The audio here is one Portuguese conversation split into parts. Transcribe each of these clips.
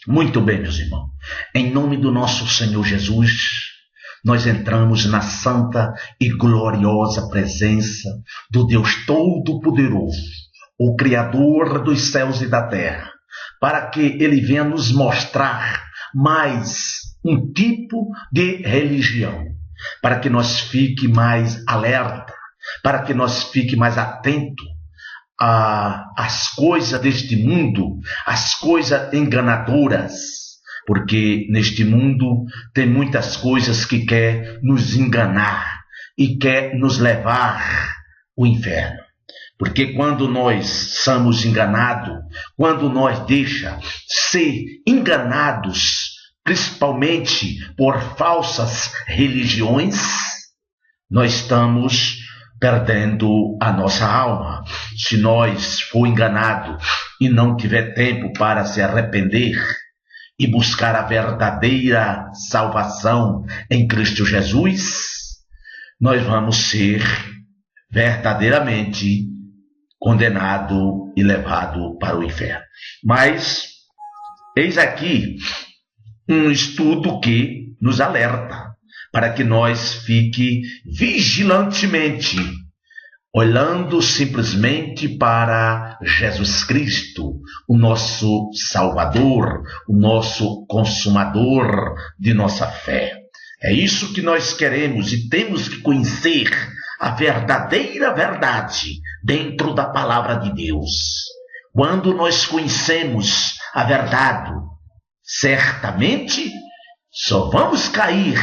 Muito bem, meus irmãos. Em nome do nosso Senhor Jesus, nós entramos na santa e gloriosa presença do Deus Todo-Poderoso, o Criador dos céus e da terra, para que Ele venha nos mostrar mais um tipo de religião, para que nós fique mais alerta, para que nós fique mais atento às coisas deste mundo, às coisas enganadoras, porque neste mundo tem muitas coisas que quer nos enganar e quer nos levar ao inferno. Porque quando nós somos enganados, quando nós deixamos ser enganados, principalmente por falsas religiões, nós estamos perdendo a nossa alma. Se nós for enganado e não tiver tempo para se arrepender e buscar a verdadeira salvação em Cristo Jesus, nós vamos ser verdadeiramente condenado e levado para o inferno. Mas eis aqui um estudo que nos alerta para que nós fique vigilantemente olhando simplesmente para Jesus Cristo, o nosso Salvador, o nosso consumador de nossa fé. É isso que nós queremos e temos que conhecer a verdadeira verdade dentro da palavra de Deus. Quando nós conhecemos a verdade, certamente só vamos cair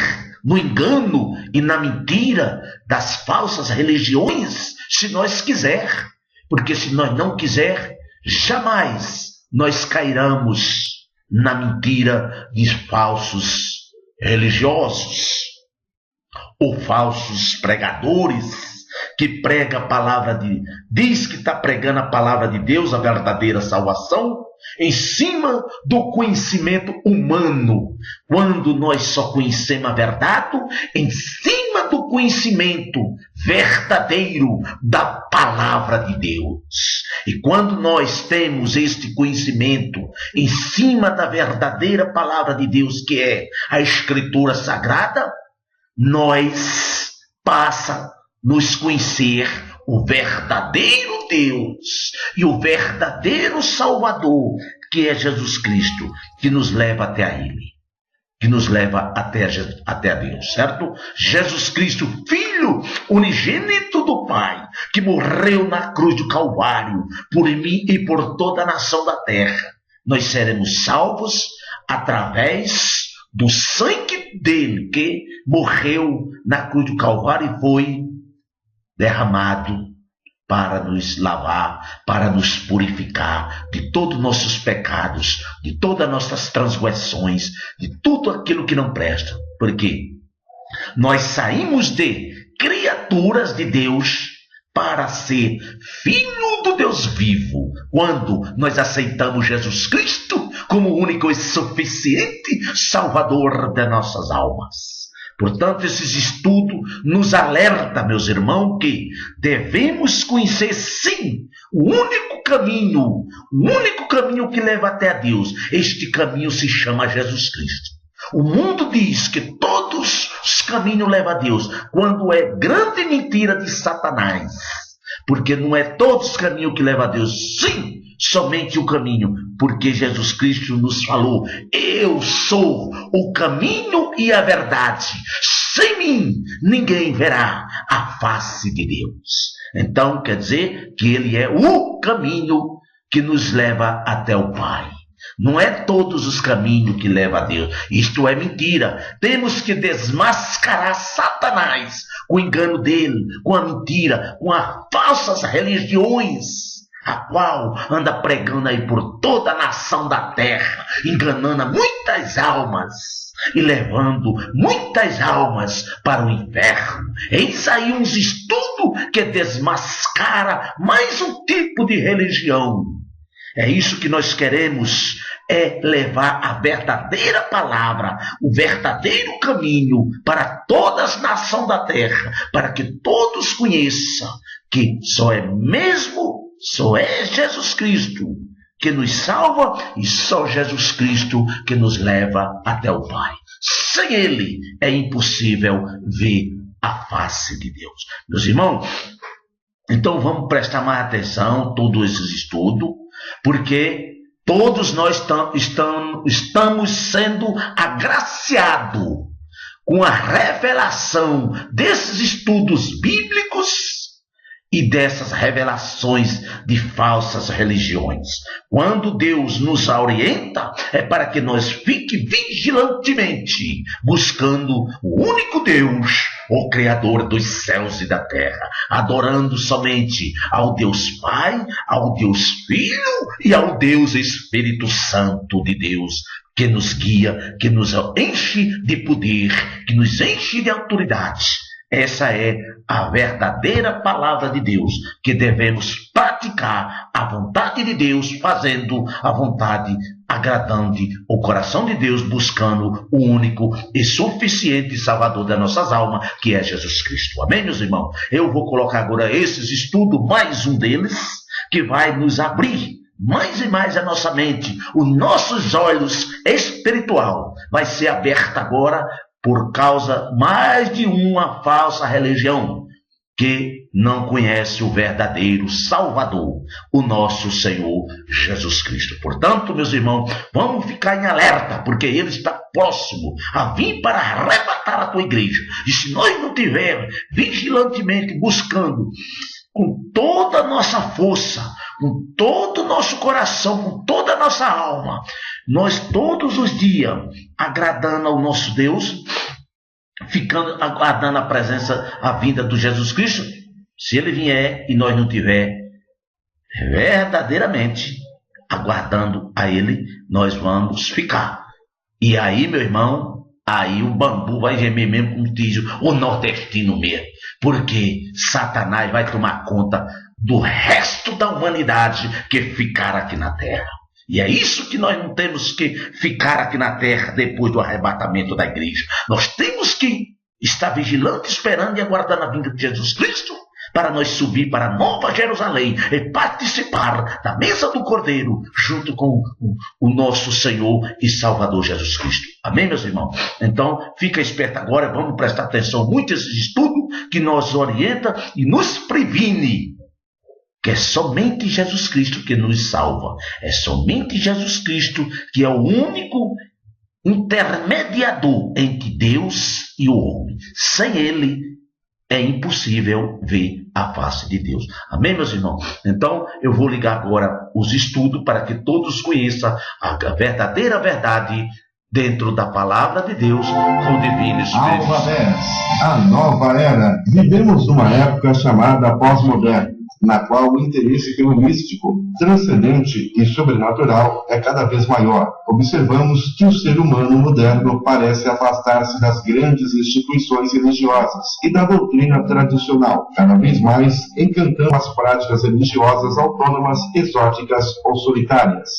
no engano e na mentira das falsas religiões se nós quiser. Porque se nós não quiser, jamais nós cairemos na mentira de falsos religiosos ou falsos pregadores que prega a palavra diz que está pregando a palavra de Deus, a verdadeira salvação, em cima do conhecimento humano, quando nós só conhecemos a verdade em cima do conhecimento verdadeiro da palavra de Deus. E quando nós temos este conhecimento em cima da verdadeira palavra de Deus, que é a Escritura Sagrada, nós passa a nos conhecer o verdadeiro Deus e o verdadeiro Salvador, que é Jesus Cristo, que nos leva até a Ele, que nos leva até a Deus, certo? Jesus Cristo, Filho unigênito do Pai, que morreu na cruz do Calvário por mim e por toda a nação da terra. Nós seremos salvos através do sangue dele, que morreu na cruz do Calvário e foi derramado para nos lavar, para nos purificar de todos os nossos pecados, de todas as nossas transgressões, de tudo aquilo que não presta. Porque nós saímos de criaturas de Deus para ser filho do Deus vivo, quando nós aceitamos Jesus Cristo como o único e suficiente Salvador de nossas almas. Portanto, esses estudos nos alertam, meus irmãos, que devemos conhecer, sim, o único caminho que leva até a Deus. Este caminho se chama Jesus Cristo. O mundo diz que todos os caminhos levam a Deus, quando é grande mentira de Satanás. Porque não é todos os caminhos que levam a Deus, sim, somente o caminho, porque Jesus Cristo nos falou: eu sou o caminho e a verdade, sem mim ninguém verá a face de Deus. Então quer dizer que Ele é o caminho que nos leva até o Pai. Não é todos os caminhos que levam a Deus. Isto é mentira. Temos que desmascarar Satanás com o engano dele, com a mentira, com as falsas religiões, a qual anda pregando aí por toda a nação da terra, enganando muitas almas e levando muitas almas para o inferno. Eis aí uns estudos que desmascara mais um tipo de religião. É isso que nós queremos, é levar a verdadeira palavra, o verdadeiro caminho para toda a nação da terra, para que todos conheçam que só é Jesus Cristo que nos salva e só Jesus Cristo que nos leva até o Pai. Sem Ele é impossível ver a face de Deus. Meus irmãos, então vamos prestar mais atenção a todo esse estudo, porque todos nós estamos sendo agraciados com a revelação desses estudos bíblicos e dessas revelações de falsas religiões. Quando Deus nos orienta, é para que nós fiquemos vigilantemente buscando o único Deus, o Criador dos céus e da terra, adorando somente ao Deus Pai, ao Deus Filho e ao Deus Espírito Santo de Deus, que nos guia, que nos enche de poder, que nos enche de autoridade. Essa é a verdadeira palavra de Deus, que devemos praticar a vontade de Deus, fazendo a vontade, agradando o coração de Deus, buscando o único e suficiente Salvador das nossas almas, que é Jesus Cristo. Amém, meus irmãos? Eu vou colocar agora esses estudos, mais um deles, que vai nos abrir mais e mais a nossa mente, os nossos olhos espiritual vai ser aberto agora por causa mais de uma falsa religião que não conhece o verdadeiro Salvador, o nosso Senhor Jesus Cristo. Portanto, meus irmãos, vamos ficar em alerta, porque Ele está próximo a vir para arrebatar a tua igreja. E se nós não tivermos vigilantemente buscando com toda a nossa força, com todo o nosso coração, com toda a nossa alma, nós todos os dias agradando ao nosso Deus, ficando aguardando a presença, a vinda do Jesus Cristo, se Ele vier e nós não tiver verdadeiramente aguardando a Ele, nós vamos ficar. E aí, meu irmão, aí o bambu vai gemer mesmo, como diz o nordestino mesmo, porque Satanás vai tomar conta do resto da humanidade que ficar aqui na terra. E é isso que nós não temos que ficar aqui na terra depois do arrebatamento da igreja. Nós temos que estar vigilantes, esperando e aguardando a vinda de Jesus Cristo, para nós subir para a Nova Jerusalém e participar da mesa do Cordeiro, junto com o nosso Senhor e Salvador Jesus Cristo. Amém, meus irmãos? Então, fica esperto agora, vamos prestar atenção muito a esse estudo que nos orienta e nos previne que é somente Jesus Cristo que nos salva. É somente Jesus Cristo que é o único intermediador entre Deus e o homem. Sem Ele é impossível ver a face de Deus. Amém, meus irmãos? Então, eu vou ligar agora os estudos para que todos conheçam a verdadeira verdade dentro da palavra de Deus com o Divino Espírito. Alva 10. A nova era. Vivemos numa época chamada pós-moderna, na qual o interesse pelo místico, transcendente e sobrenatural é cada vez maior. Observamos que o ser humano moderno parece afastar-se das grandes instituições religiosas e da doutrina tradicional, cada vez mais encantando as práticas religiosas autônomas, exóticas ou solitárias.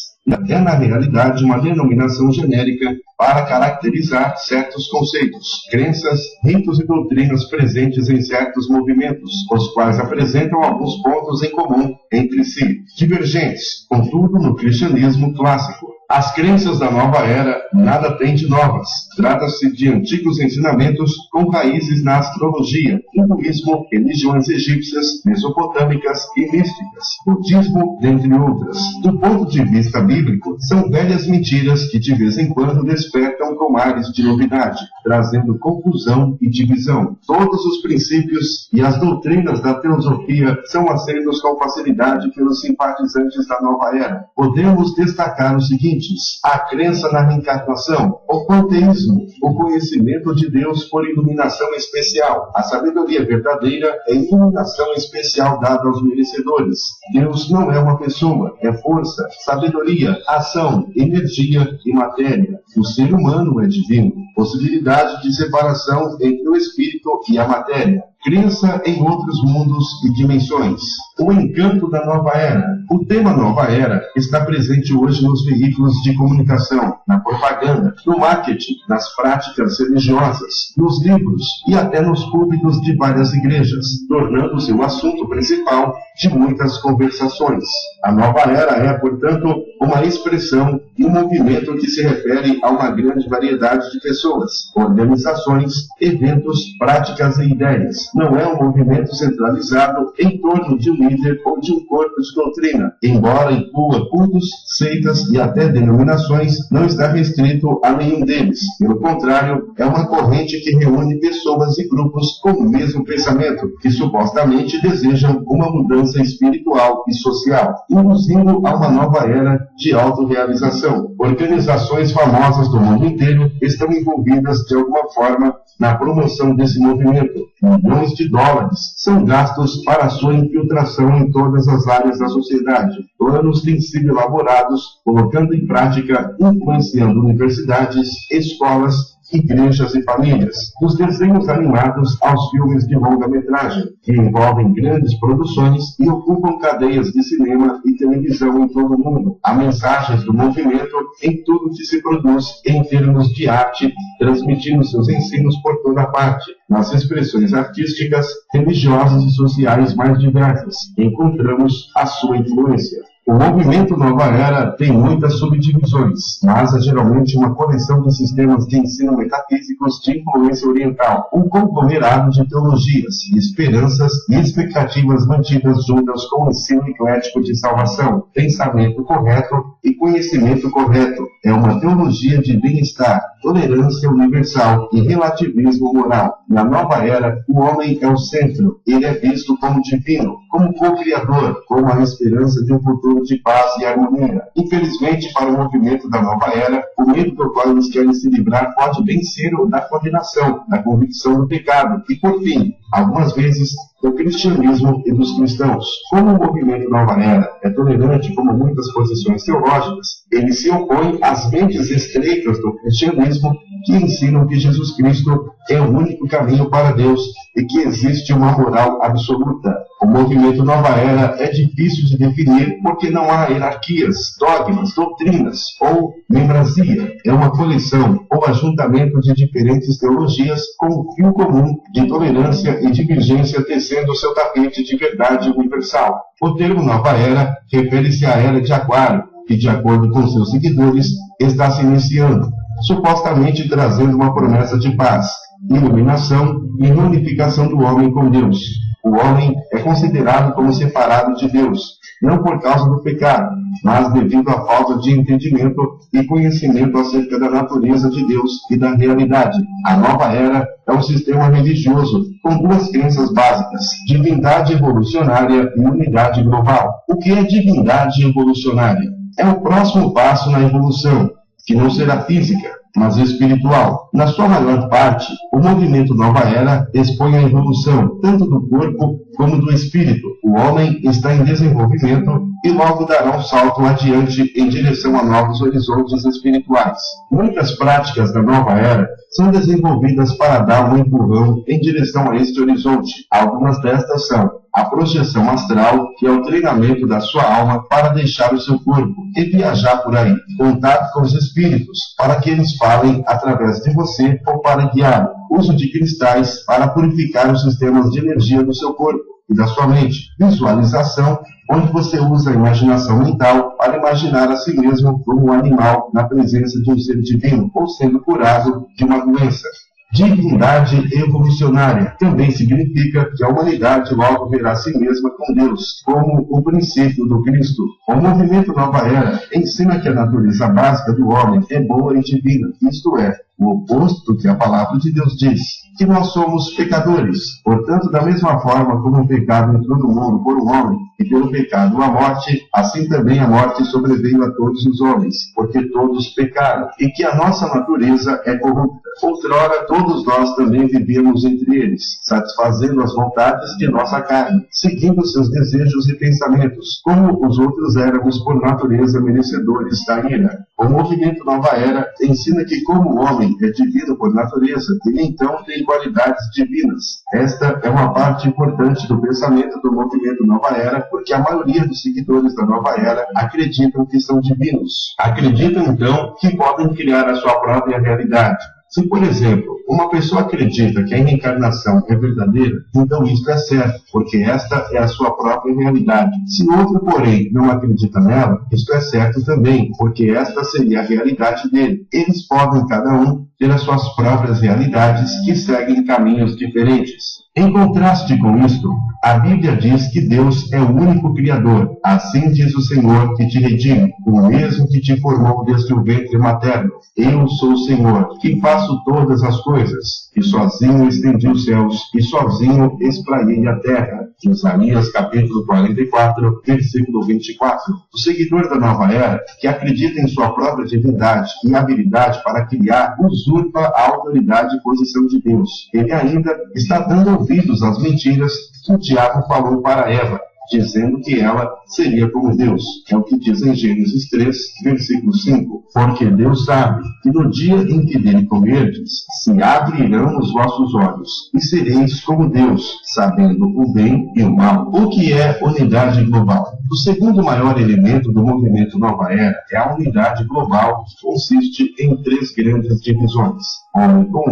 É na realidade uma denominação genérica para caracterizar certos conceitos, crenças, ritos e doutrinas presentes em certos movimentos, os quais apresentam alguns pontos em comum entre si, divergentes, contudo, no cristianismo clássico. As crenças da nova era nada têm de novas. Trata-se de antigos ensinamentos com raízes na astrologia, hinduísmo, religiões egípcias, mesopotâmicas e místicas, budismo, dentre outras. Do ponto de vista bíblico, são velhas mentiras que de vez em quando despertam com ares de novidade, trazendo confusão e divisão. Todos os princípios e as doutrinas da teosofia são aceitos com facilidade pelos simpatizantes da nova era. Podemos destacar o seguinte: a crença na reencarnação, o panteísmo, o conhecimento de Deus por iluminação especial. A sabedoria verdadeira é iluminação especial dada aos merecedores. Deus não é uma pessoa, é força, sabedoria, ação, energia e matéria. O ser humano é divino, possibilidade de separação entre o espírito e a matéria. Crença em outros mundos e dimensões. O encanto da nova era. O tema nova era está presente hoje nos veículos de comunicação, na propaganda, no marketing, nas práticas religiosas, nos livros e até nos púlpitos de várias igrejas, tornando-se o assunto principal de muitas conversações. A nova era é, portanto, uma expressão e um movimento que se refere a uma grande variedade de pessoas, organizações, eventos, práticas e ideias. Não é um movimento centralizado em torno de um líder ou de um corpo de doutrina. Embora inclua cultos, seitas e até denominações, não está restrito a nenhum deles. Pelo contrário, é uma corrente que reúne pessoas e grupos com o mesmo pensamento, que supostamente desejam uma mudança espiritual e social, induzindo a uma nova era de autorrealização. Organizações famosas do mundo inteiro estão envolvidas de alguma forma na promoção desse movimento. Milhões de dólares são gastos para sua infiltração em todas as áreas da sociedade. Planos têm sido elaborados, colocando em prática, influenciando universidades, escolas, igrejas e famílias, dos desenhos animados aos filmes de longa-metragem, que envolvem grandes produções e ocupam cadeias de cinema e televisão em todo o mundo. Há mensagens do movimento em tudo que se produz em termos de arte, transmitindo seus ensinos por toda parte. Nas expressões artísticas, religiosas e sociais mais diversas, encontramos a sua influência. O movimento Nova Era tem muitas subdivisões, mas é geralmente uma coleção de sistemas de ensino metafísicos de influência oriental, um conglomerado de teologias, esperanças e expectativas mantidas juntas com o ensino eclético de salvação, pensamento correto e conhecimento correto. É uma teologia de bem-estar, tolerância universal e relativismo moral. Na Nova Era, o homem é o centro, ele é visto como divino, como co-criador, como a esperança de um futuro de paz e harmonia. Infelizmente, para o movimento da Nova Era, o medo do qual eles querem se livrar pode bem ser o da condenação, da convicção do pecado e, por fim, algumas vezes, do cristianismo e dos cristãos. Como o movimento Nova Era é tolerante como muitas posições teológicas, ele se opõe às mentes estreitas do cristianismo que ensinam que Jesus Cristo é o único caminho para Deus e que existe uma moral absoluta. O movimento Nova Era é difícil de definir porque não há hierarquias, dogmas, doutrinas ou membresia. É uma coleção ou ajuntamento de diferentes teologias com um fio comum de tolerância e divergência tecendo seu tapete de verdade universal. O termo Nova Era refere-se à Era de Aquário, que, de acordo com seus seguidores, está se iniciando, supostamente trazendo uma promessa de paz, iluminação e unificação do homem com Deus. O homem é considerado como separado de Deus, não por causa do pecado, mas devido à falta de entendimento e conhecimento acerca da natureza de Deus e da realidade. A Nova Era é um sistema religioso com duas crenças básicas: divindade evolucionária e unidade global. O que é divindade evolucionária? É o próximo passo na evolução, que não será física, mas espiritual. Na sua maior parte, o movimento Nova Era expõe a evolução, tanto do corpo como do espírito. O homem está em desenvolvimento e logo dará um salto adiante em direção a novos horizontes espirituais. Muitas práticas da Nova Era são desenvolvidas para dar um empurrão em direção a este horizonte. Algumas destas são a projeção astral, que é o treinamento da sua alma para deixar o seu corpo e viajar por aí. Contato com os espíritos, para que eles falem através de você ou para guiá-lo. Uso de cristais para purificar os sistemas de energia do seu corpo e da sua mente. Visualização, onde você usa a imaginação mental para imaginar a si mesmo como um animal na presença de um ser divino ou sendo curado de uma doença. Divindade evolucionária também significa que a humanidade logo verá a si mesma com Deus, como o princípio do Cristo. O movimento Nova Era ensina que a natureza básica do homem é boa e divina, isto é, o oposto do que a palavra de Deus diz, que nós somos pecadores. Portanto, da mesma forma como o pecado entrou no mundo por um homem, e pelo pecado a morte, assim também a morte sobreveio a todos os homens, porque todos pecaram, e que a nossa natureza é corrupta. Outrora, todos nós também vivemos entre eles, satisfazendo as vontades de nossa carne, seguindo seus desejos e pensamentos, como os outros éramos por natureza merecedores da ira. O movimento Nova Era ensina que, como o homem é divino por natureza, ele então tem qualidades divinas. Esta é uma parte importante do pensamento do movimento Nova Era, porque a maioria dos seguidores da Nova Era acreditam que são divinos. Acreditam, então, que podem criar a sua própria realidade. Se, por exemplo, uma pessoa acredita que a reencarnação é verdadeira, então isso é certo, porque esta é a sua própria realidade. Se outro, porém, não acredita nela, isto é certo também, porque esta seria a realidade dele. Eles podem, cada um, ter as suas próprias realidades que seguem caminhos diferentes. Em contraste com isto, a Bíblia diz que Deus é o único Criador. Assim diz o Senhor que te redime, o mesmo que te formou desde o ventre materno. Eu sou o Senhor, que faço todas as coisas, e sozinho estendi os céus, e sozinho espraiei a terra. Isaías capítulo 44, versículo 24. O seguidor da nova era, que acredita em sua própria divindade e habilidade para criar, usurpa a autoridade e posição de Deus. Ele ainda está dando ouvidos às mentiras que o diabo falou para Eva, dizendo que ela seria como Deus. É o que diz em Gênesis 3, versículo 5. Porque Deus sabe que no dia em que dele comerdes, se abrirão os vossos olhos, e sereis como Deus, sabendo o bem e o mal. O que é unidade global? O segundo maior elemento do movimento Nova Era é a unidade global, que consiste em 3 grandes divisões: homem com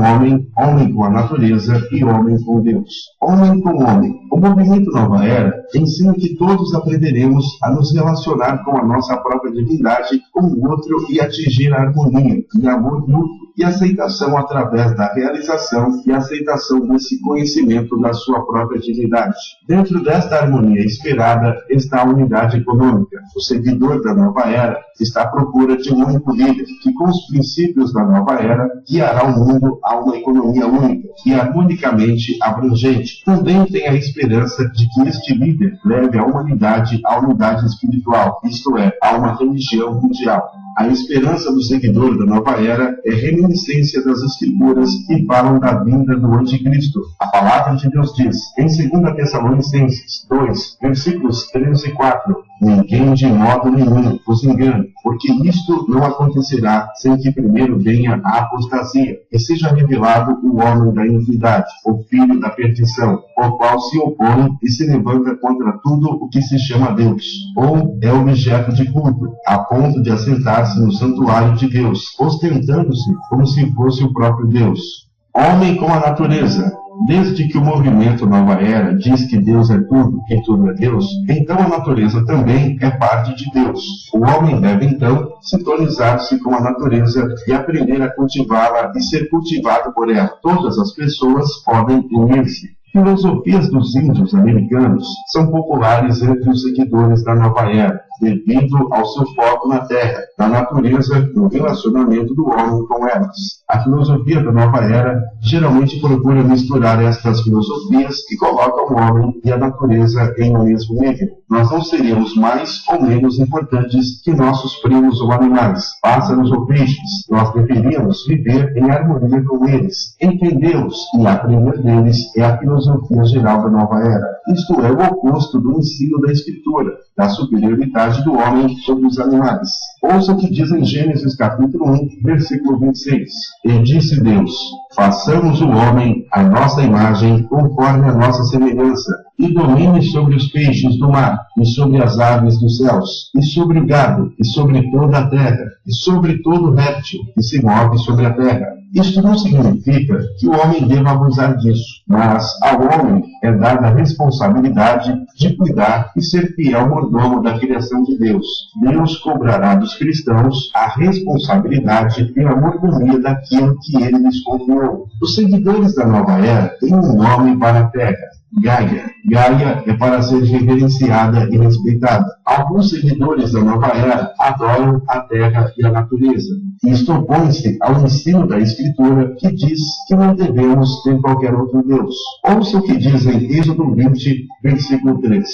homem com a natureza e homem com Deus. Homem com homem. O movimento Nova Era ensina que todos aprenderemos a nos relacionar com a nossa própria divindade, com o outro, e atingir a harmonia e amor mútuo e aceitação através da realização e aceitação desse conhecimento da sua própria divindade. Dentro desta harmonia esperada está a unidade econômica. O seguidor da nova era está à procura de um único líder, que com os princípios da nova era guiará o mundo a uma economia única e harmonicamente abrangente. Também tem a esperança de que este líder leve a humanidade à unidade espiritual, isto é, a uma religião mundial. A esperança do seguidor da nova era é reminiscência das escrituras que falam da vinda do anticristo. A palavra de Deus diz, em 2 Tessalonicenses 2, versículos 13 e 4, ninguém de modo nenhum vos engane, porque isto não acontecerá sem que primeiro venha a apostasia, e seja revelado o homem da iniquidade, o filho da perdição, o qual se opõe e se levanta contra tudo o que se chama Deus, ou é objeto de culto, a ponto de assentar-se no santuário de Deus, ostentando-se como se fosse o próprio Deus. Homem com a natureza. Desde que o movimento Nova Era diz que Deus é tudo, que tudo é Deus, então a natureza também é parte de Deus. O homem deve, então, sintonizar-se com a natureza e aprender a cultivá-la e ser cultivado por ela. Todas as pessoas podem unir-se. Filosofias dos índios americanos são populares entre os seguidores da nova era, devido ao seu foco na terra, na natureza e no relacionamento do homem com elas. A filosofia da nova era geralmente procura misturar estas filosofias que colocam o homem e a natureza em um mesmo nível. Nós não seríamos mais ou menos importantes que nossos primos ou animais, pássaros ou peixes. Nós deveríamos viver em harmonia com eles, entendê-los e aprender deles é a filosofia geral da nova era. Isto é o oposto do ensino da Escritura, da superioridade do homem sobre os animais. Ouça o que diz em Gênesis capítulo 1, versículo 26. E disse Deus, façamos o homem à nossa imagem, conforme a nossa semelhança, e domine sobre os peixes do mar, e sobre as aves dos céus, e sobre o gado, e sobre toda a terra, e sobre todo réptil que se move sobre a terra. Isto não significa que o homem deva abusar disso, mas ao homem é dada a responsabilidade de cuidar e ser fiel mordomo da criação de Deus. Deus cobrará dos cristãos a responsabilidade e a mordomia daquilo que ele lhes confiou. Os seguidores da nova era têm um nome para a terra: Gaia. Gaia é para ser reverenciada e respeitada. Alguns seguidores da nova era adoram a terra e a natureza. Isto opõe-se ao ensino da Escritura, que diz que não devemos ter qualquer outro Deus. Ouça o que diz em Êxodo 20, versículo 3.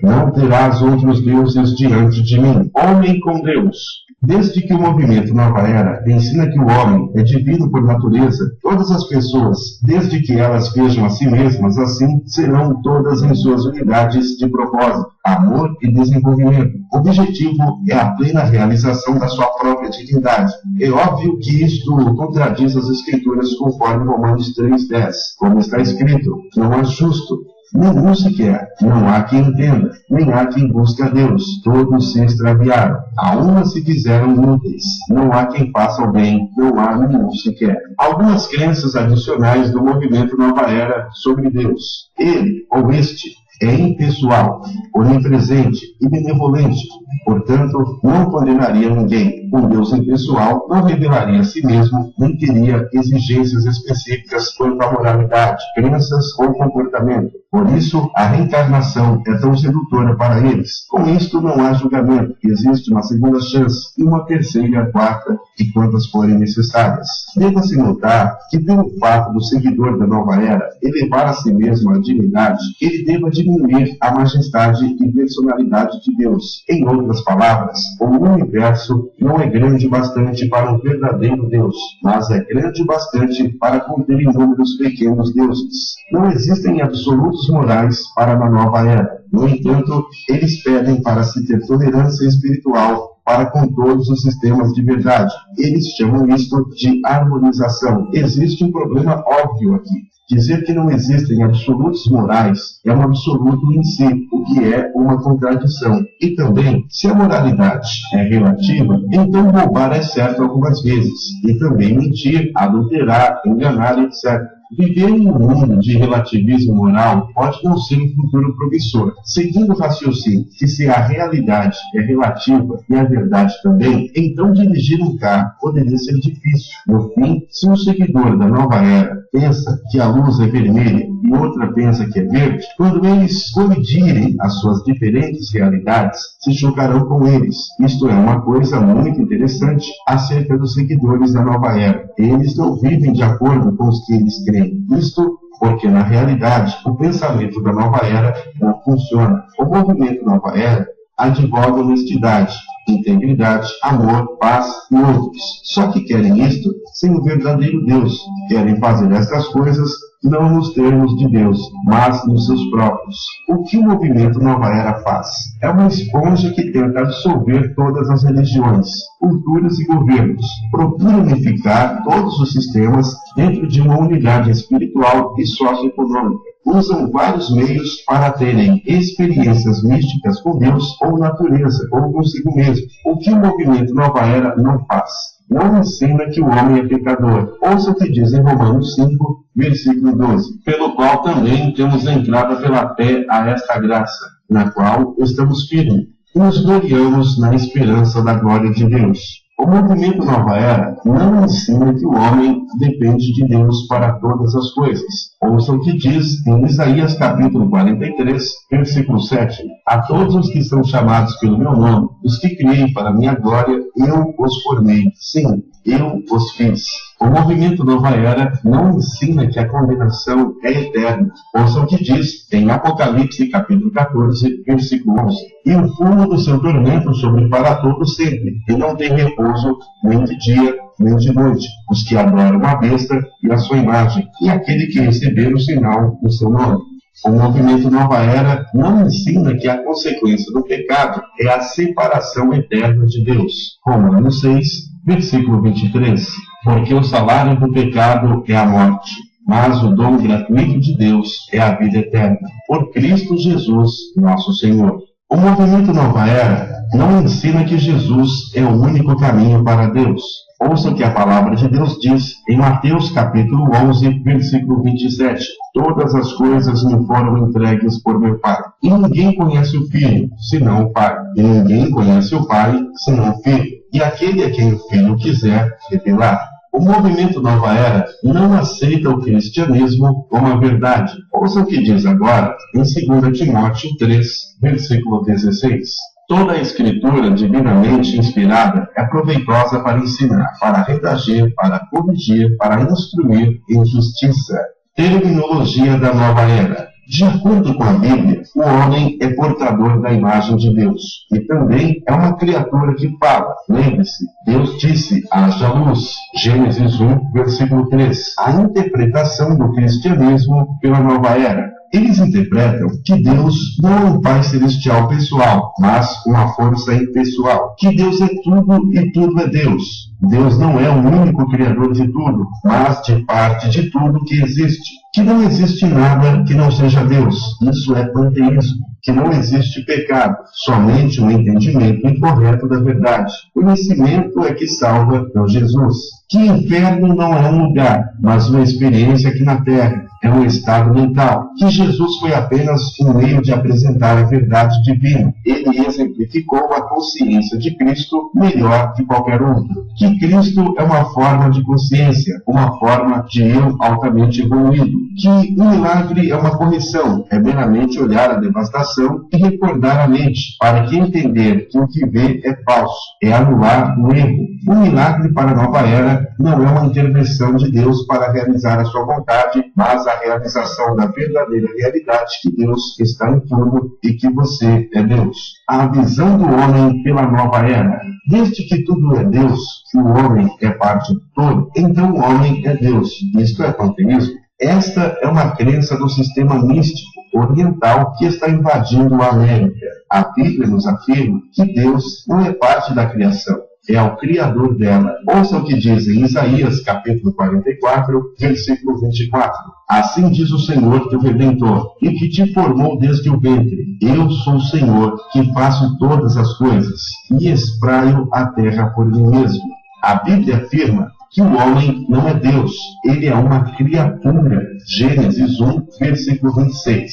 Não terás outros deuses diante de mim. Homem com Deus. Desde que o movimento Nova Era ensina que o homem é divino por natureza, todas as pessoas, desde que elas vejam a si mesmas assim, serão todas em suas unidades de propósito, amor e desenvolvimento. O objetivo é a plena realização da sua própria divindade. É óbvio que isto contradiz as Escrituras conforme Romanos 3,10, como está escrito, não é justo Nenhum sequer. Não há quem entenda, nem há quem busque a Deus. Todos se extraviaram. A uma se fizeram inúteis. Não há quem faça o bem. Não há nenhum sequer. Algumas crenças adicionais do movimento Nova Era sobre Deus. Ele, ou este, é impessoal, onipresente e benevolente. Portanto, não condenaria ninguém. Um Deus impessoal não revelaria a si mesmo, nem teria exigências específicas quanto à moralidade, crenças ou comportamento. Por isso, a reencarnação é tão sedutora para eles. Com isto, não há julgamento. Existe uma segunda chance, e uma terceira, quarta, e quantas forem necessárias. Deva-se notar que, pelo fato do seguidor da Nova Era elevar a si mesmo a divindade, ele deva diminuir a majestade e personalidade de Deus. Em outras palavras, o universo não é grande bastante para um verdadeiro Deus, mas é grande bastante para conter inúmeros pequenos deuses. Não existem absolutos morais para a Nova Era. No entanto, eles pedem para se ter tolerância espiritual para com todos os sistemas de verdade. Eles chamam isto de harmonização. Existe um problema óbvio aqui. Dizer que não existem absolutos morais é um absoluto em si, o que é uma contradição. E também, se a moralidade é relativa, então roubar é certo algumas vezes. E também mentir, adulterar, enganar, etc. Viver em um mundo de relativismo moral pode não ser um futuro promissor. Seguindo o raciocínio que se a realidade é relativa e a verdade também, então dirigir um carro poderia ser difícil. No fim, se um seguidor da Nova Era pensa que a luz é vermelha e outra pensa que é verde, quando eles colidirem as suas diferentes realidades, se chocarão com eles. Isto é uma coisa muito interessante acerca dos seguidores da Nova Era. Eles não vivem de acordo com os que eles creem. Isto porque, na realidade, o pensamento da Nova Era não funciona. O movimento Nova Era advoga honestidade, integridade, amor, paz e outros. Só que querem isto sem o verdadeiro Deus. Querem fazer estas coisas não nos termos de Deus, mas nos seus próprios. O que o movimento Nova Era faz? É uma esponja que tenta absorver todas as religiões, culturas e governos. Procura unificar todos os sistemas dentro de uma unidade espiritual e socioeconômica. Usam vários meios para terem experiências místicas com Deus ou natureza, ou consigo mesmo. O que o movimento Nova Era não faz? Não ensina que o homem é pecador. Ouça o que diz em Romanos 5, versículo 12. Pelo qual também temos entrada pela fé a esta graça, na qual estamos firmes, e nos gloriamos na esperança da glória de Deus. O movimento Nova Era não ensina que o homem depende de Deus para todas as coisas. Ouça o que diz em Isaías capítulo 43, versículo 7. A todos os que são chamados pelo meu nome, os que criei para a minha glória, eu os formei. Sim, eu os fiz. O movimento Nova Era não ensina que a condenação é eterna. Ouça o que diz em Apocalipse capítulo 14, versículo 11. E o fumo do seu tormento sobre para todos sempre, e não tem repouso nem de dia, nem de noite, os que adoram a besta e a sua imagem, e aquele que receber o sinal do seu nome. O movimento Nova Era não ensina que a consequência do pecado é a separação eterna de Deus. Romanos 6, versículo 23. Porque o salário do pecado é a morte, mas o dom gratuito de Deus é a vida eterna, por Cristo Jesus, nosso Senhor. O movimento Nova Era não ensina que Jesus é o único caminho para Deus. Ouça o que a palavra de Deus diz em Mateus capítulo 11, versículo 27. Todas as coisas me foram entregues por meu Pai. E ninguém conhece o Filho, senão o Pai. E ninguém conhece o Pai, senão o Filho. E aquele a quem o Filho quiser revelar. O movimento Nova Era não aceita o cristianismo como a verdade. Ouça o que diz agora em 2 Timóteo 3, versículo 16. Toda a escritura divinamente inspirada é proveitosa para ensinar, para redager, para corrigir, para instruir em justiça. Terminologia da Nova Era. De acordo com a Bíblia, o homem é portador da imagem de Deus e também é uma criatura que fala. Lembre-se, Deus disse, haja luz. Gênesis 1, versículo 3. A interpretação do cristianismo pela Nova Era. Eles interpretam que Deus não é um Pai Celestial pessoal, mas uma força impessoal. Que Deus é tudo e tudo é Deus. Deus não é o único criador de tudo, mas de parte de tudo que existe. Que não existe nada que não seja Deus. Isso é panteísmo. Que não existe pecado, somente um entendimento incorreto da verdade. Conhecimento é que salva, não Jesus. Que inferno não é um lugar, mas uma experiência aqui na Terra. É um estado mental. Que Jesus foi apenas um meio de apresentar a verdade divina. Ele exemplificou a consciência de Cristo melhor que qualquer outro. Que Cristo é uma forma de consciência, uma forma de eu altamente evoluído. Que o milagre é uma correção, é meramente olhar a devastação e recordar a mente, para que entender que o que vê é falso, é anular o erro. O milagre para a nova era não é uma intervenção de Deus para realizar a sua vontade, mas a realização da verdadeira realidade que Deus está em tudo e que você é Deus. A visão do homem pela nova era. Desde que tudo é Deus, que o homem é parte do todo, então o homem é Deus. Isto é panteísmo. Esta é uma crença do sistema místico oriental que está invadindo a América. A Bíblia nos afirma que Deus não é parte da criação, é o Criador dela. Ouça o que diz em Isaías, capítulo 44, versículo 24. Assim diz o Senhor, teu Redentor, e que te formou desde o ventre. Eu sou o Senhor, que faço todas as coisas, e espraio a terra por mim mesmo. A Bíblia afirma que o homem não é Deus, ele é uma criatura. Gênesis 1, versículo 26.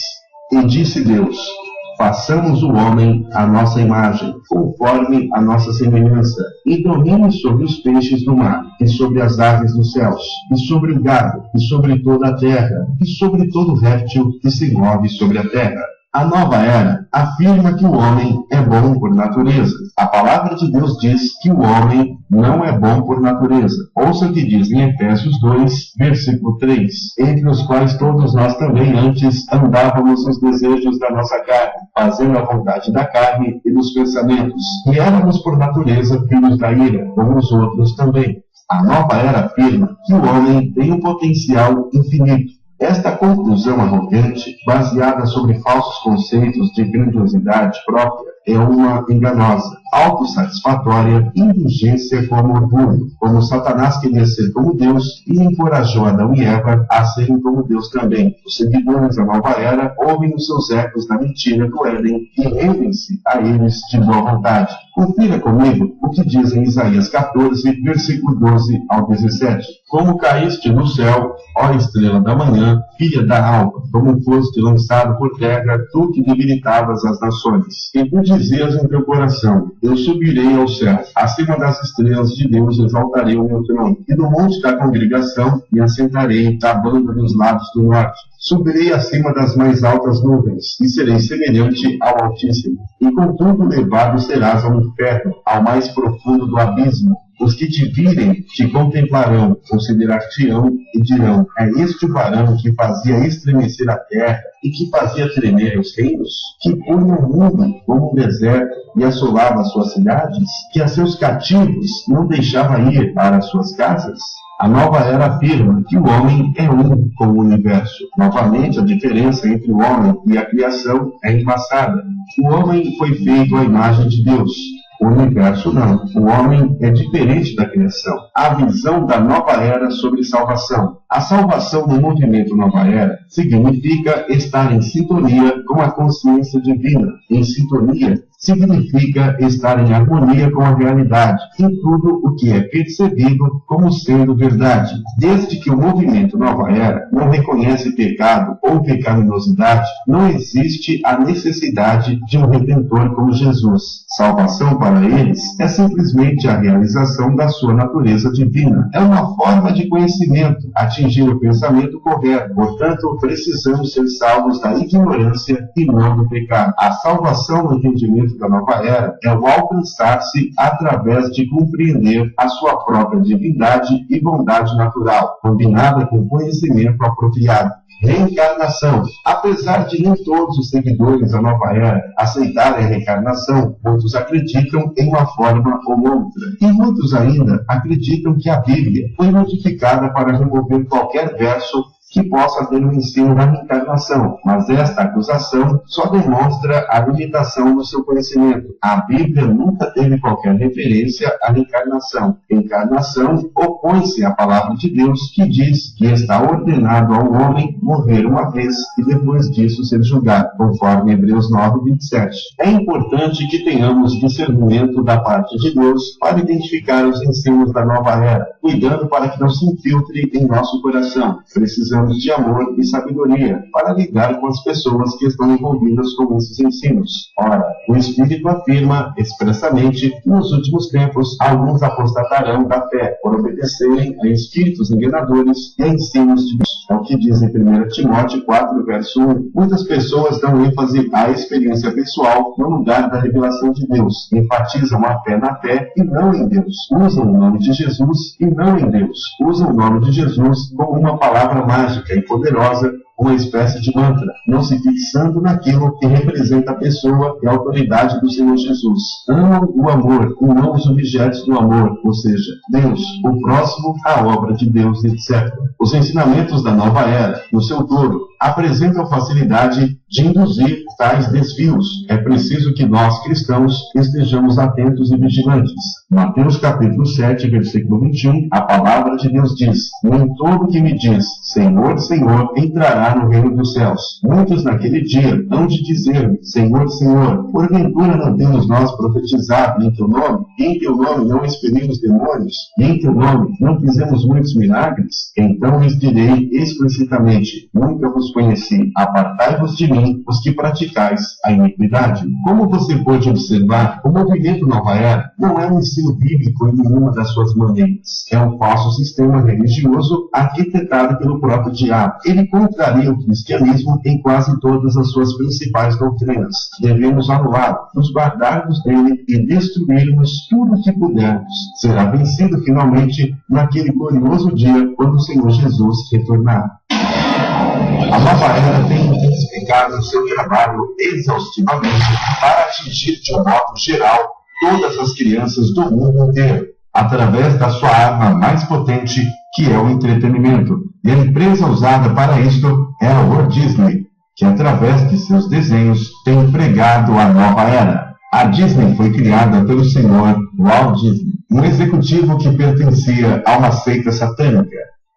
E disse Deus: façamos o homem à nossa imagem, conforme a nossa semelhança, e domine sobre os peixes do mar, e sobre as aves dos céus, e sobre o gado, e sobre toda a terra, e sobre todo réptil que se move sobre a terra. A nova era afirma que o homem é bom por natureza. A palavra de Deus diz que o homem não é bom por natureza. Ouça o que diz em Efésios 2, versículo 3. Entre os quais todos nós também antes andávamos nos desejos da nossa carne, fazendo a vontade da carne e dos pensamentos. E éramos por natureza filhos da ira, como os outros também. A nova era afirma que o homem tem um potencial infinito. Esta conclusão arrogante, baseada sobre falsos conceitos de grandiosidade própria, é uma enganosa, autossatisfatória indulgência como orgulho, como Satanás queria ser como Deus e encorajou Adão e Eva a serem como Deus também. Os seguidores da nova era ouvem os seus ecos da mentira do Éden e rendem-se a eles de boa vontade. Confira comigo o que diz em Isaías 14, versículo 12 ao 17. Como caíste do céu, ó estrela da manhã, filha da alva, como foste lançado por terra, tu que debilitavas as nações. E tu dizias em teu coração: eu subirei ao céu, acima das estrelas de Deus exaltarei o meu trono, e no monte da congregação me assentarei da banda dos lados do norte. Subirei acima das mais altas nuvens, e serei semelhante ao Altíssimo. E contudo levado serás ao inferno, ao mais profundo do abismo. Os que te virem te contemplarão, considerar-te-ão e dirão: é este o varão que fazia estremecer a terra e que fazia tremer os reinos? Que punha o mundo como um deserto e assolava as suas cidades? Que a seus cativos não deixava ir para as suas casas? A nova era afirma que o homem é um com o universo. Novamente, a diferença entre o homem e a criação é embaçada. O homem foi feito à imagem de Deus. O universo não. O homem é diferente da criação. A visão da nova era sobre salvação. A salvação no movimento nova era significa estar em sintonia com a consciência divina. Em sintonia significa estar em harmonia com a realidade, em tudo o que é percebido como sendo verdade. Desde que o movimento nova era não reconhece pecado ou pecaminosidade, não existe a necessidade de um redentor como Jesus. Salvação para eles é simplesmente a realização da sua natureza divina. É uma forma de conhecimento, atingir o pensamento correto. Portanto, precisamos ser salvos da ignorância e não do pecado. A salvação no entendimento da nova era é o alcançar-se através de compreender a sua própria divindade e bondade natural, combinada com conhecimento apropriado. Reencarnação. Apesar de nem todos os seguidores da nova era aceitarem a reencarnação, muitos acreditam em uma forma ou outra. E muitos ainda acreditam que a Bíblia foi modificada para remover qualquer verso que possa ter um ensino da reencarnação, mas esta acusação só demonstra a limitação do seu conhecimento. A Bíblia nunca teve qualquer referência à reencarnação. Encarnação opõe-se à palavra de Deus, que diz que está ordenado ao homem morrer uma vez e depois disso ser julgado, conforme Hebreus 9:27. É importante que tenhamos discernimento da parte de Deus para identificar os ensinos da nova era, cuidando para que não se infiltre em nosso coração. Precisamos de amor e sabedoria para lidar com as pessoas que estão envolvidas com esses ensinos. Ora, o Espírito afirma expressamente que nos últimos tempos alguns apostatarão da fé por obedecerem a espíritos enganadores e a ensinos de Deus. É o que diz em 1 Timóteo 4, verso 1. Muitas pessoas dão ênfase à experiência pessoal no lugar da revelação de Deus. Enfatizam a fé na fé e não em Deus. Usam o nome de Jesus e não em Deus. Usam o nome de Jesus como uma palavra mágica e poderosa, uma espécie de mantra, não se fixando naquilo que representa a pessoa e a autoridade do Senhor Jesus. Amam o amor e não os objetos do amor, ou seja, Deus, o próximo, a obra de Deus, etc. Os ensinamentos da nova era, no seu todo, apresentam facilidade de induzir tais desvios. É preciso que nós, cristãos, estejamos atentos e vigilantes. Mateus capítulo 7, versículo 21, a palavra de Deus diz: nem todo que me diz, Senhor, Senhor, entrará no reino dos céus. Muitos naquele dia hão de dizer-me, Senhor, Senhor, porventura não temos nós profetizado em teu nome? E em teu nome não expelimos demônios? E em teu nome não fizemos muitos milagres? Então lhes direi explicitamente: nunca vos conheci, apartai-vos de mim, os que praticais a iniquidade. Como você pode observar, o movimento Nova Era não é um ensino bíblico em nenhuma das suas maneiras. É um falso sistema religioso arquitetado pelo próprio diabo. Ele contraria o cristianismo em quase todas as suas principais doutrinas. Devemos anulá-lo, nos guardarmos dele e destruirmos tudo o que pudermos. Será vencido finalmente naquele glorioso dia quando o Senhor Jesus retornar. A nova era tem intensificado o seu trabalho exaustivamente para atingir de um modo geral todas as crianças do mundo inteiro, através da sua arma mais potente, que é o entretenimento. E a empresa usada para isto é a Walt Disney, que através de seus desenhos tem empregado a nova era. A Disney foi criada pelo senhor Walt Disney, um executivo que pertencia a uma seita satânica,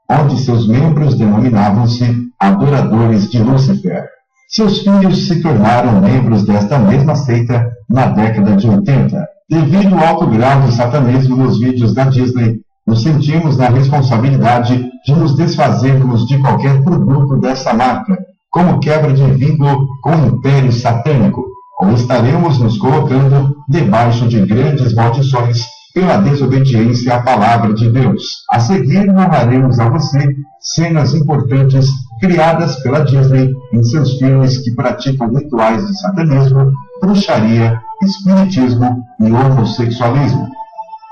onde seus membros denominavam-se adoradores de Lúcifer. Seus filhos se tornaram membros desta mesma seita na década de 80. Devido ao alto grau de satanismo nos vídeos da Disney, nos sentimos na responsabilidade de nos desfazermos de qualquer produto dessa marca, como quebra de vínculo com o império satânico, ou estaremos nos colocando debaixo de grandes maldições pela desobediência à palavra de Deus. A seguir, narraremos a você cenas importantes criadas pela Disney em seus filmes que praticam rituais de satanismo, bruxaria, espiritismo e homossexualismo.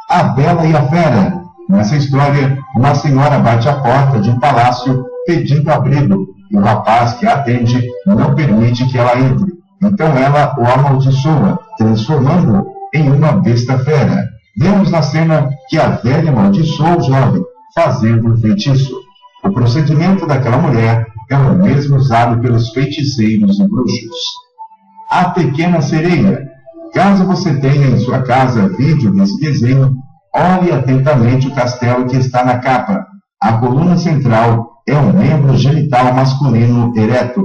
A Bela e a Fera. Nessa história, uma senhora bate à porta de um palácio pedindo abrigo, e o rapaz que a atende não permite que ela entre. Então ela o amaldiçoa, transformando-o em uma besta fera. Vemos na cena que a velha amaldiçoa o jovem, fazendo um feitiço. O procedimento daquela mulher é o mesmo usado pelos feiticeiros e bruxos. A Pequena Sereia. Caso você tenha em sua casa vídeo desse desenho, olhe atentamente o castelo que está na capa. A coluna central é um membro genital masculino ereto.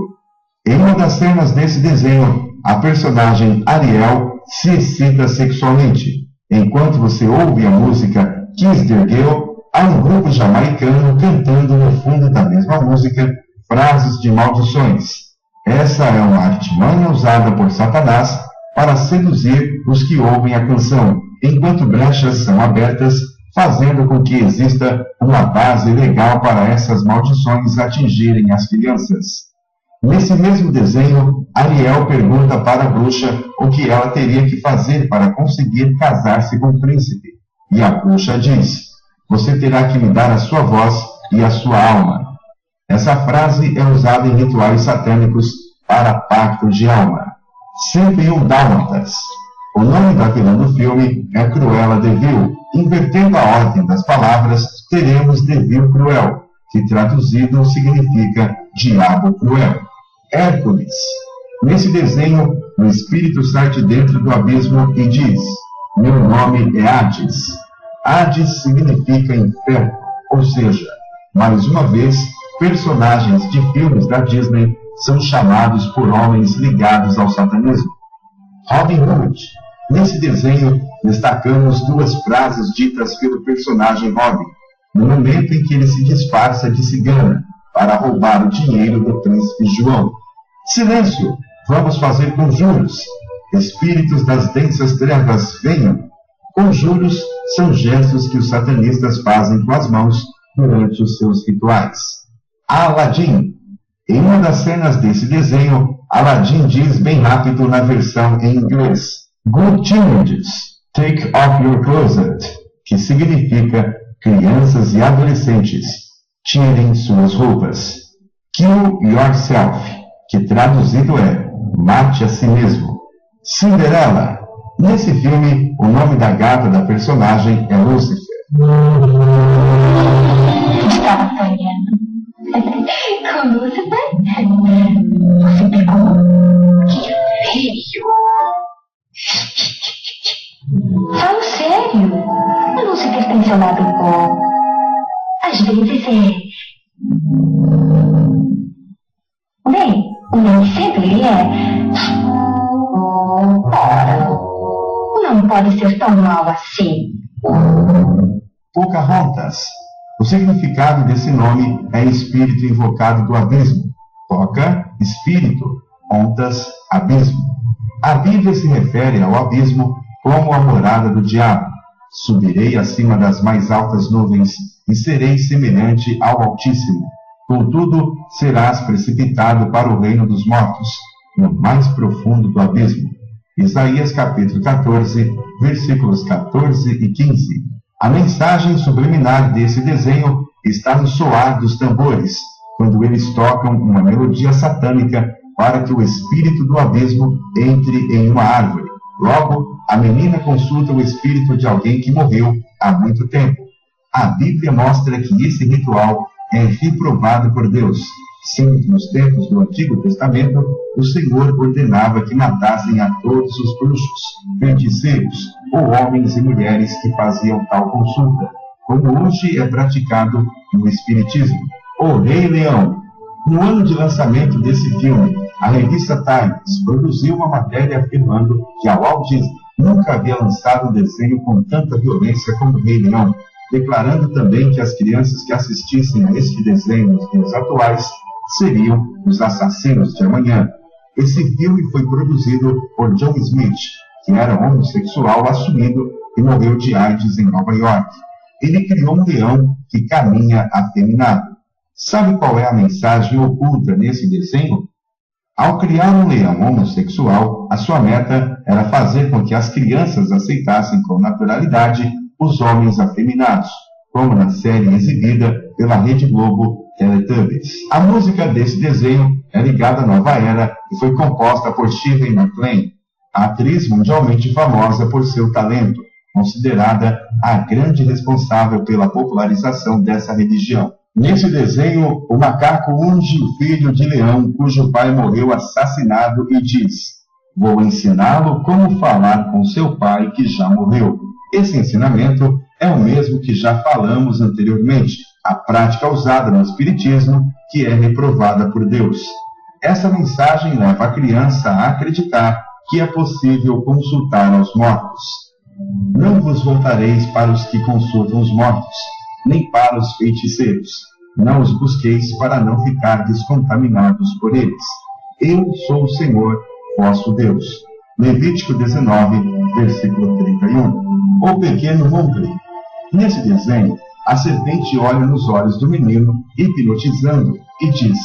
Em uma das cenas desse desenho, a personagem Ariel se excita sexualmente. Enquanto você ouve a música Kiss the Girl, há um grupo jamaicano cantando no fundo da mesma música frases de maldições. Essa é uma artimanha usada por Satanás para seduzir os que ouvem a canção, enquanto brechas são abertas, fazendo com que exista uma base legal para essas maldições atingirem as crianças. Nesse mesmo desenho, Ariel pergunta para a bruxa o que ela teria que fazer para conseguir casar-se com o príncipe. E a bruxa diz: você terá que me dar a sua voz e a sua alma. Essa frase é usada em rituais satânicos para pacto de alma. 101 Dálmatas. O nome da vilã do filme é Cruella de Vil. Invertendo a ordem das palavras, teremos de Vil Cruel, que traduzido significa diabo cruel. Hércules. Nesse desenho, o espírito sai de dentro do abismo e diz: meu nome é Hades. Hades significa inferno, ou seja, mais uma vez, personagens de filmes da Disney são chamados por homens ligados ao satanismo. Robin Hood. Nesse desenho, destacamos duas frases ditas pelo personagem Robin, no momento em que ele se disfarça de cigana para roubar o dinheiro do príncipe João. Silêncio! Vamos fazer conjuros. Espíritos das densas trevas, venham. Conjuros são gestos que os satanistas fazem com as mãos durante os seus rituais. Aladim. Em uma das cenas desse desenho, Aladim diz bem rápido na versão em inglês: Good teenagers, take off your closet, que significa crianças e adolescentes, tirem suas roupas. Kill yourself, que traduzido é mate a si mesmo. Cinderela. Nesse filme, o nome da gata da personagem é Lúcifer. Estava sonhando. Com Lúcifer? Você pegou? Que feio! Falo sério. Lúcifer tem seu lado bom. Às vezes Bem, nem sempre ele é. Ora, não pode ser tão mal assim. Pocahontas. O significado desse nome é espírito invocado do abismo. Poca, espírito. Hontas, abismo. A Bíblia se refere ao abismo como a morada do diabo. Subirei acima das mais altas nuvens e serei semelhante ao Altíssimo. Contudo, serás precipitado para o reino dos mortos, no mais profundo do abismo. Isaías capítulo 14, versículos 14 e 15. A mensagem subliminar desse desenho está no soar dos tambores, quando eles tocam uma melodia satânica para que o espírito do abismo entre em uma árvore. Logo, a menina consulta o espírito de alguém que morreu há muito tempo. A Bíblia mostra que esse ritual é reprovado por Deus. Sim, nos tempos do Antigo Testamento, o Senhor ordenava que matassem a todos os bruxos, feiticeiros ou homens e mulheres que faziam tal consulta, como hoje é praticado no Espiritismo. O Rei Leão. No ano de lançamento desse filme, a revista Times produziu uma matéria afirmando que a Walt Disney nunca havia lançado um desenho com tanta violência como o Rei Leão, declarando também que as crianças que assistissem a este desenho nos dias atuais seriam os assassinos de amanhã. Esse filme foi produzido por John Smith, que era homossexual assumido e morreu de AIDS em Nova York. Ele criou um leão que caminha afeminado. Sabe qual é a mensagem oculta nesse desenho? Ao criar um leão homossexual, a sua meta era fazer com que as crianças aceitassem com naturalidade os homens afeminados, como na série exibida pela Rede Globo Teletubbies. A música desse desenho é ligada à nova era e foi composta por Shirley MacLaine, a atriz mundialmente famosa por seu talento, considerada a grande responsável pela popularização dessa religião. Nesse desenho, o macaco unge o filho de leão cujo pai morreu assassinado e diz: vou ensiná-lo como falar com seu pai que já morreu. Esse ensinamento é o mesmo que já falamos anteriormente, a prática usada no Espiritismo, que é reprovada por Deus. Essa mensagem leva a criança a acreditar que é possível consultar aos mortos. Não vos voltareis para os que consultam os mortos, nem para os feiticeiros. Não os busqueis para não ficar descontaminados por eles. Eu sou o Senhor, vosso Deus. Levítico 19, versículo 31. O pequeno Mowgli. Nesse desenho, a serpente olha nos olhos do menino, hipnotizando, e diz: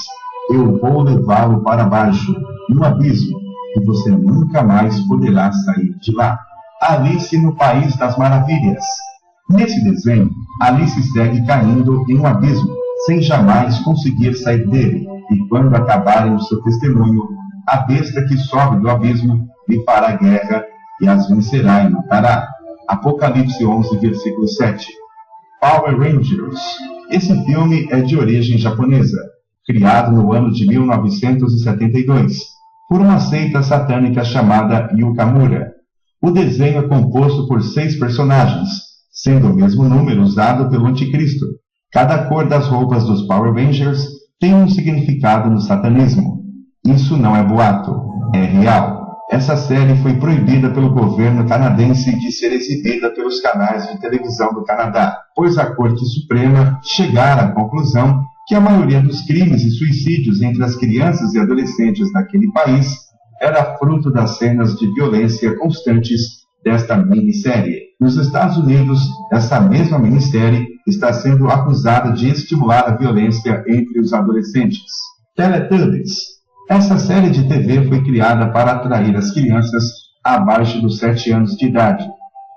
eu vou levá-lo para baixo, no abismo, e você nunca mais poderá sair de lá. Alice no País das Maravilhas. Nesse desenho, Alice segue caindo em um abismo, sem jamais conseguir sair dele, e quando acabarem o seu testemunho, a besta que sobe do abismo lhe fará guerra e as vencerá e matará. Apocalipse 11, versículo 7. Power Rangers. Esse filme é de origem japonesa, criado no ano de 1972, por uma seita satânica chamada Yukamura. O desenho é composto por 6 personagens, sendo o mesmo número usado pelo anticristo. Cada cor das roupas dos Power Rangers tem um significado no satanismo. Isso não é boato, é real. Essa série foi proibida pelo governo canadense de ser exibida pelos canais de televisão do Canadá, pois a Corte Suprema chegara à conclusão que a maioria dos crimes e suicídios entre as crianças e adolescentes daquele país era fruto das cenas de violência constantes desta minissérie. Nos Estados Unidos, essa mesma minissérie está sendo acusada de estimular a violência entre os adolescentes. Teletubbies. Essa série de TV foi criada para atrair as crianças abaixo dos 7 anos de idade.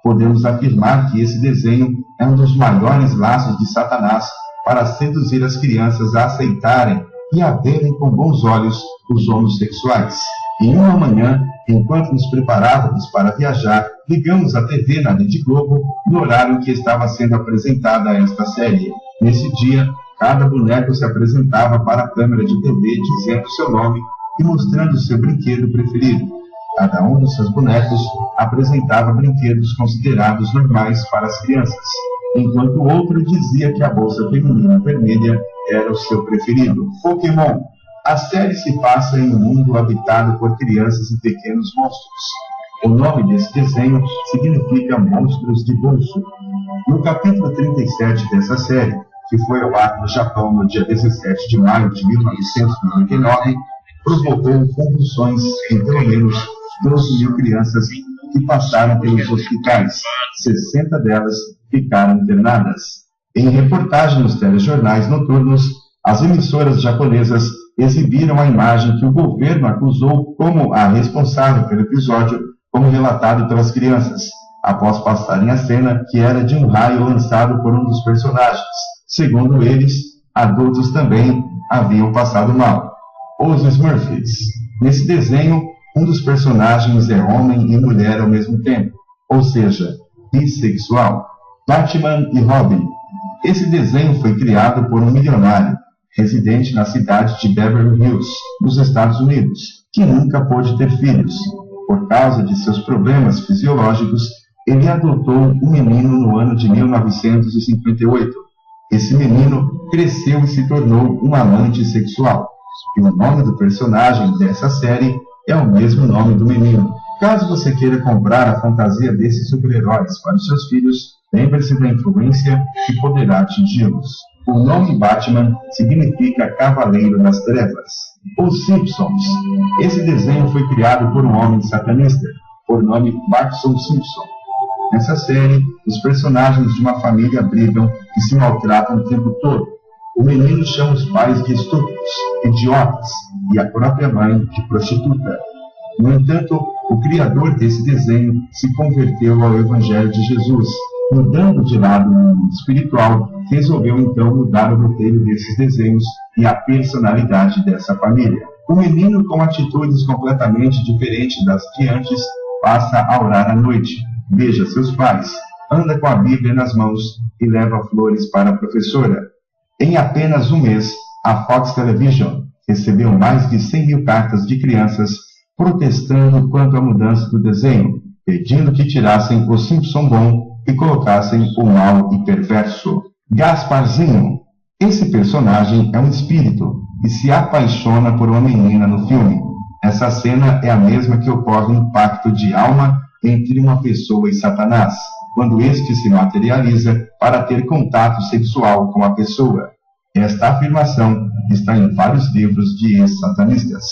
Podemos afirmar que esse desenho é um dos maiores laços de Satanás para seduzir as crianças a aceitarem e a verem com bons olhos os homossexuais. Em uma manhã, enquanto nos preparávamos para viajar, ligamos a TV na Rede Globo no horário em que estava sendo apresentada esta série. Nesse dia, cada boneco se apresentava para a câmera de TV dizendo seu nome e mostrando seu brinquedo preferido. Cada um dos seus bonecos apresentava brinquedos considerados normais para as crianças, enquanto o outro dizia que a bolsa feminina vermelha era o seu preferido. Pokémon. A série se passa em um mundo habitado por crianças e pequenos monstros. O nome desse desenho significa monstros de bolso. No capítulo 37 dessa série, que foi ao ar no Japão no dia 17 de maio de 1999, provocou convulsões em pelo menos 12.000 crianças que passaram pelos hospitais. 60 delas ficaram internadas. Em reportagem nos telejornais noturnos, as emissoras japonesas exibiram a imagem que o governo acusou como a responsável pelo episódio, como relatado pelas crianças, após passarem a cena que era de um raio lançado por um dos personagens. Segundo eles, adultos também haviam passado mal. Os Smurfs. Nesse desenho, um dos personagens é homem e mulher ao mesmo tempo, ou seja, bissexual. Batman e Robin. Esse desenho foi criado por um milionário, residente na cidade de Beverly Hills, nos Estados Unidos, que nunca pôde ter filhos. Por causa de seus problemas fisiológicos, ele adotou um menino no ano de 1958. Esse menino cresceu e se tornou um amante sexual. E o nome do personagem dessa série é o mesmo nome do menino. Caso você queira comprar a fantasia desses super-heróis para os seus filhos, lembre-se da influência que poderá atingi-los. O nome Batman significa Cavaleiro das Trevas. Os Simpsons. Esse desenho foi criado por um homem satanista, por nome Barton Simpson. Nessa série, os personagens de uma família brigam e se maltratam o tempo todo. O menino chama os pais de estúpidos, idiotas, e a própria mãe de prostituta. No entanto, o criador desse desenho se converteu ao Evangelho de Jesus. Mudando de lado no mundo espiritual, resolveu então mudar o roteiro desses desenhos e a personalidade dessa família. O menino, com atitudes completamente diferentes das de antes, passa a orar à noite, beija seus pais, anda com a Bíblia nas mãos e leva flores para a professora. Em apenas um mês, a Fox Television recebeu mais de 100.000 cartas de crianças protestando quanto à mudança do desenho, pedindo que tirassem o Simpson bom e colocassem o mal e perverso. Gasparzinho. Esse personagem é um espírito e se apaixona por uma menina no filme. Essa cena é a mesma que ocorre no pacto de alma entre uma pessoa e Satanás, quando este se materializa para ter contato sexual com a pessoa. Esta afirmação está em vários livros de ex-satanistas.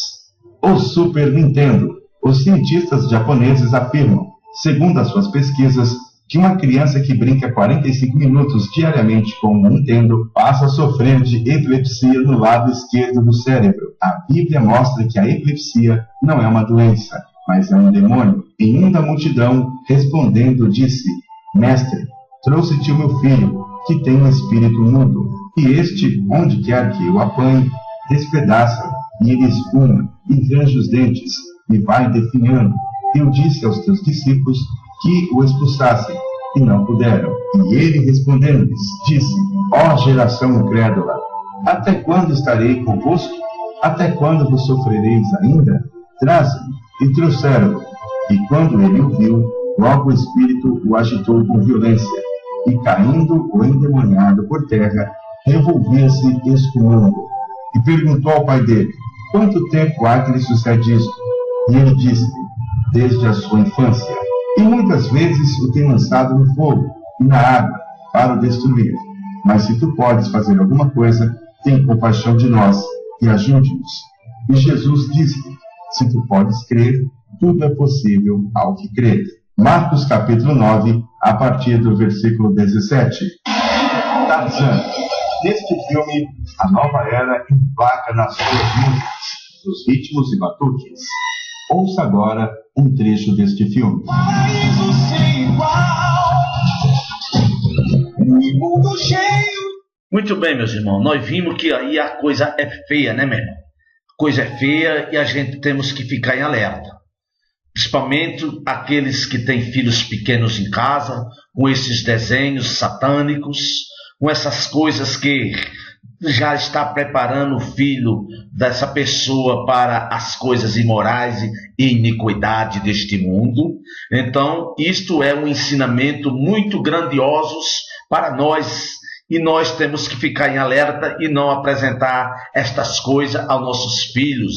O Super Nintendo. Os cientistas japoneses afirmam, segundo as suas pesquisas, que uma criança que brinca 45 minutos diariamente com um Nintendo passa a sofrer de epilepsia no lado esquerdo do cérebro. A Bíblia mostra que a epilepsia não é uma doença, mas é um demônio. E um da multidão, respondendo, disse: Mestre, trouxe-te o meu filho, que tem um espírito mudo, e este, onde quer que o apanhe, despedaça, e ele espuma, e range os dentes, e vai definhando. Eu disse aos teus discípulos que o expulsassem, e não puderam. E ele, respondendo-lhes, disse: Ó geração incrédula, até quando estarei convosco? Até quando vos sofrereis ainda? Traze-me. E trouxeram-o. E quando ele o viu, logo o espírito o agitou com violência, e caindo o endemoniado por terra, revolvia-se espumando. E perguntou ao pai dele: Quanto tempo há que lhe sucede isto? E ele disse: Desde a sua infância. E muitas vezes o tem lançado no fogo e na água para o destruir. Mas se tu podes fazer alguma coisa, tem compaixão de nós e ajude-nos. E Jesus disse-lhe: Se tu podes crer, tudo é possível ao que crer. Marcos capítulo 9, a partir do versículo 17. Tarzan. Neste filme, a nova era emplaca nas suas músicas, dos ritmos e batuques. Ouça agora um trecho deste filme. Paraíso sem igual, e mundo cheio. Muito bem, meus irmãos, nós vimos que aí a coisa é feia, né, meu irmão? A coisa é feia e a gente temos que ficar em alerta. Principalmente aqueles que têm filhos pequenos em casa, com esses desenhos satânicos, com essas coisas que já está preparando o filho dessa pessoa para as coisas imorais e iniquidade deste mundo. Então, isto é um ensinamento muito grandioso para nós, e nós temos que ficar em alerta e não apresentar estas coisas aos nossos filhos,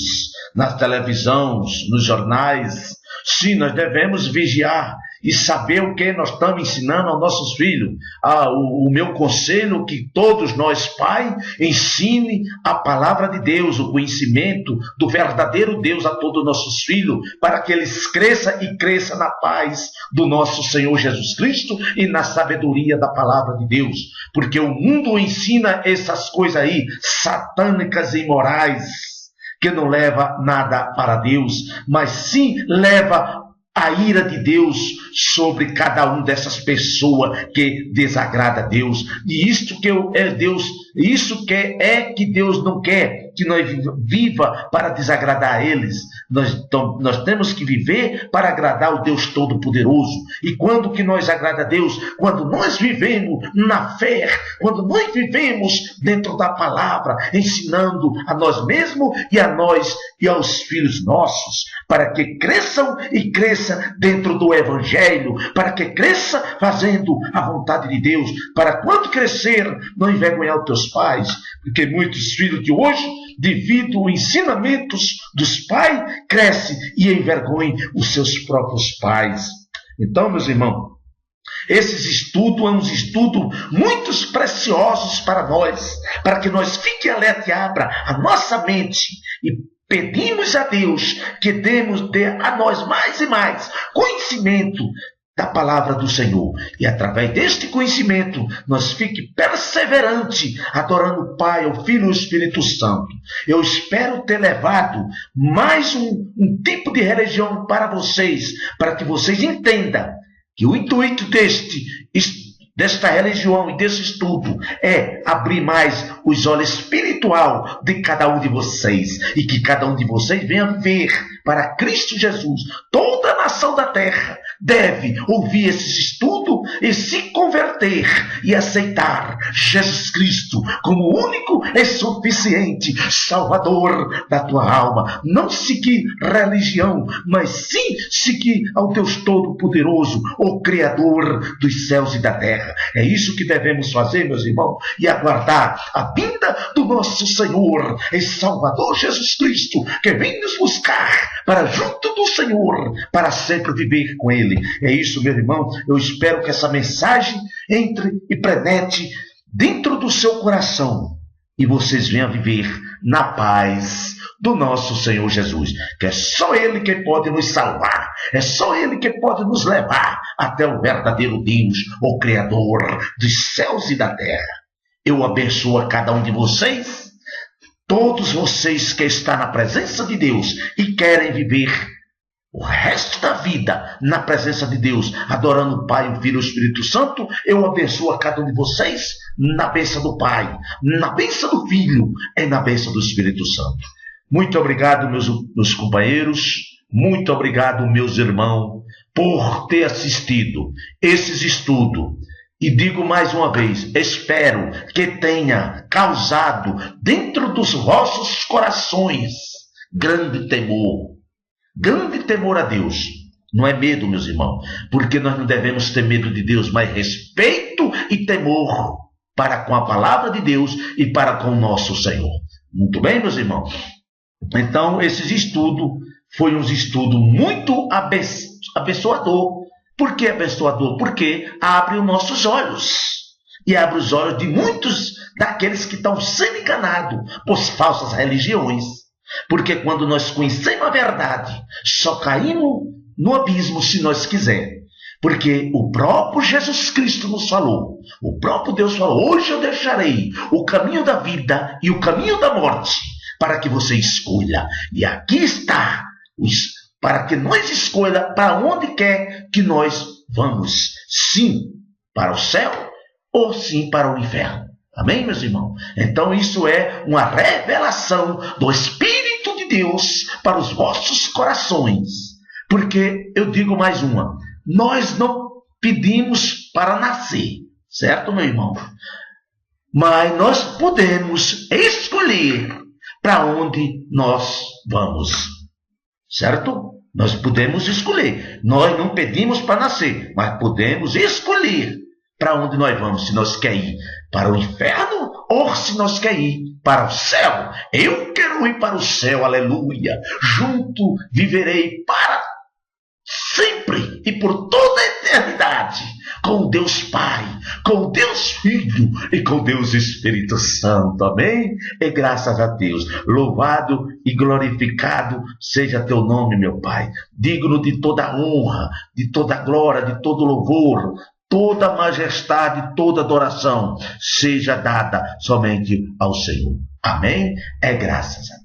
nas televisões, nos jornais. Sim, nós devemos vigiar e saber o que nós estamos ensinando aos nossos filhos. O meu conselho é que todos nós, pai, ensine a palavra de Deus, o conhecimento do verdadeiro Deus a todos os nossos filhos, para que eles cresçam e cresçam na paz do nosso Senhor Jesus Cristo e na sabedoria da palavra de Deus. Porque o mundo ensina essas coisas aí, satânicas e imorais, que não leva nada para Deus, mas sim leva a ira de Deus sobre cada um dessas pessoas que desagrada a Deus. E isto que é Deus, isso que Deus não quer que nós viva para desagradar a eles. Nós temos que viver para agradar o Deus Todo-Poderoso. E quando que nós agrada a Deus? Quando nós vivemos na fé, quando nós vivemos dentro da palavra, ensinando a nós mesmos e a nós e aos filhos nossos, para que cresçam e cresçam dentro do Evangelho, para que cresça fazendo a vontade de Deus, para quando crescer não envergonhar os teus pais, porque muitos filhos de hoje, devido aos ensinamentos dos pais, crescem e envergonham os seus próprios pais. Então, meus irmãos, esses estudos são uns estudos muito preciosos para nós, para que nós fiquem alerta e abra a nossa mente e pedimos a Deus que demos a nós mais e mais conhecimento da palavra do Senhor. E através deste conhecimento, nós fiquemos perseverantes, adorando o Pai, o Filho e o Espírito Santo. Eu espero ter levado mais um tipo de religião para vocês, para que vocês entendam que o intuito desta religião e desse estudo é abrir mais os olhos espiritual de cada um de vocês, e que cada um de vocês venha ver para Cristo Jesus. Toda a nação da terra deve ouvir esse estudo e se converter e aceitar Jesus Cristo como único e suficiente Salvador da tua alma. Não seguir religião, mas sim seguir ao Deus Todo-Poderoso, o Criador dos céus e da terra. É isso que devemos fazer, meus irmãos, e aguardar a vinda do nosso Senhor e Salvador Jesus Cristo, que vem nos buscar para junto do Senhor, para sempre viver com Ele. É isso, meu irmão. Eu espero que essa mensagem entre e penetre dentro do seu coração e vocês venham viver na paz do nosso Senhor Jesus, que é só Ele que pode nos salvar, é só Ele que pode nos levar até o verdadeiro Deus, o Criador dos céus e da terra. Eu abençoo a cada um de vocês, todos vocês que estão na presença de Deus e querem viver o resto da vida na presença de Deus, adorando o Pai, o Filho e o Espírito Santo. Eu abençoo a cada um de vocês na bênção do Pai, na bênção do Filho e na bênção do Espírito Santo. Muito obrigado, meus companheiros, muito obrigado, meus irmãos, por ter assistido esses estudos. E digo mais uma vez, espero que tenha causado dentro dos vossos corações grande temor a Deus. Não é medo, meus irmãos, porque nós não devemos ter medo de Deus, mas respeito e temor para com a palavra de Deus e para com o nosso Senhor. Muito bem, meus irmãos? Então, esses estudos foi um estudo muito abençoador. Por que abençoador? Porque abre os nossos olhos. E abre os olhos de muitos daqueles que estão sendo enganados por falsas religiões. Porque quando nós conhecemos a verdade, só caímos no abismo se nós quisermos. Porque o próprio Jesus Cristo nos falou, o próprio Deus falou, hoje eu deixarei o caminho da vida e o caminho da morte, para que você escolha. E aqui está, para que nós escolha para onde quer que nós vamos. Sim, para o céu ou sim para o inferno. Amém, meus irmãos? Então isso é uma revelação do Espírito de Deus para os vossos corações. Porque eu digo mais uma, nós não pedimos para nascer, certo, meu irmão? Mas nós podemos escolher para onde nós vamos, certo? Nós podemos escolher. Nós não pedimos para nascer, mas podemos escolher para onde nós vamos. Se nós quer ir para o inferno ou se nós quer ir para o céu. Eu quero ir para o céu, aleluia. Junto viverei para sempre e por toda a eternidade com Deus Pai, com Deus Filho e com Deus Espírito Santo. Amém? E graças a Deus, louvado e glorificado seja teu nome, meu Pai, digno de toda honra, de toda glória, de todo louvor, toda majestade, toda adoração seja dada somente ao Senhor. Amém? É graças a Deus.